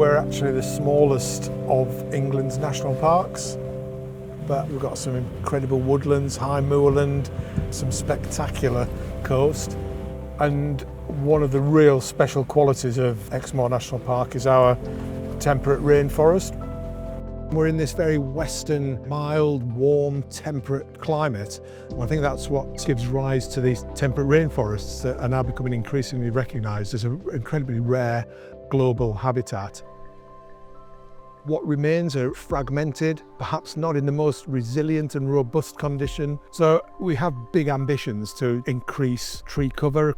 We're actually the smallest of England's national parks, but we've got some incredible woodlands, high moorland, some spectacular coast. And one of the real special qualities of Exmoor National Park is our temperate rainforest. We're in this very western, mild, warm, temperate climate. And I think that's what gives rise to these temperate rainforests that are now becoming increasingly recognised as an incredibly rare global habitat. What remains are fragmented, perhaps not in the most resilient and robust condition. So we have big ambitions to increase tree cover.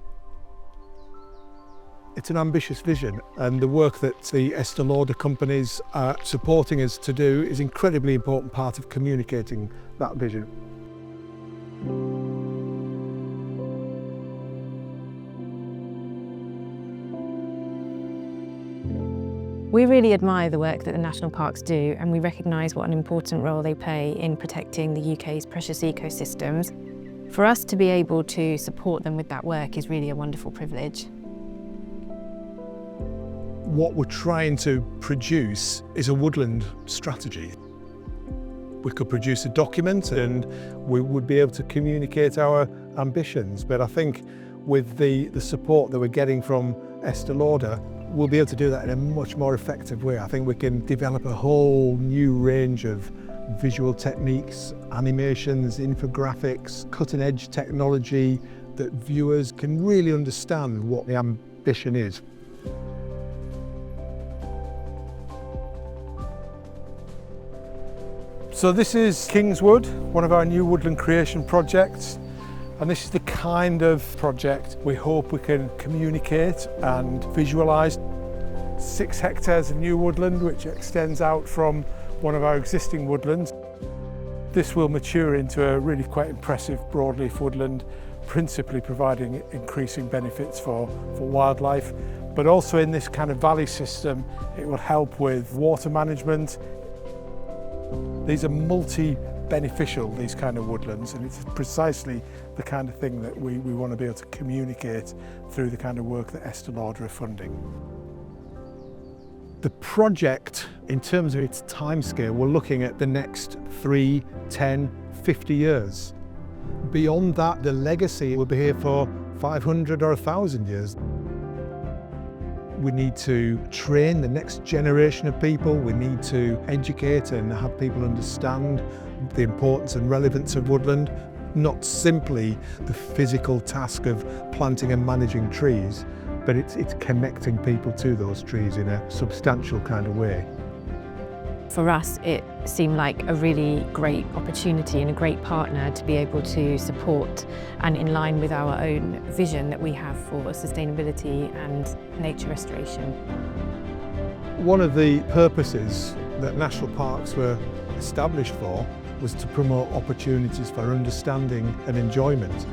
It's an ambitious vision, and the work that the Estée Lauder companies are supporting us to do is an incredibly important part of communicating that vision. We really admire the work that the national parks do, and we recognise what an important role they play in protecting the UK's precious ecosystems. For us to be able to support them with that work is really a wonderful privilege. What we're trying to produce is a woodland strategy. We could produce a document and we would be able to communicate our ambitions, but I think with the support that we're getting from Estée Lauder, we'll be able to do that in a much more effective way. I think we can develop a whole new range of visual techniques, animations, infographics, cutting-edge technology that viewers can really understand what the ambition is. So this is Kingswood, one of our new woodland creation projects. And this is the kind of project we hope we can communicate and visualise. 6 hectares of new woodland, which extends out from one of our existing woodlands. This will mature into a really quite impressive broadleaf woodland, principally providing increasing benefits for wildlife. But also in this kind of valley system, it will help with water management. These are multi-beneficial, these kind of woodlands, and it's precisely the kind of thing that we want to be able to communicate through the kind of work that Estée Lauder are funding. The project, in terms of its timescale, we're looking at the next 3, 10, 50 years. Beyond that, the legacy will be here for 500 or 1,000 years. We need to train the next generation of people. We need to educate and have people understand the importance and relevance of woodland, not simply the physical task of planting and managing trees, but it's connecting people to those trees in a substantial kind of way. For us, it seemed like a really great opportunity and a great partner to be able to support, and in line with our own vision that we have for sustainability and nature restoration. One of the purposes that national parks were established for was to promote opportunities for understanding and enjoyment.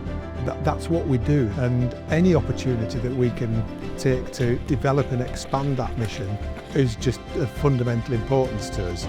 That's what we do, and any opportunity that we can take to develop and expand that mission is just of fundamental importance to us.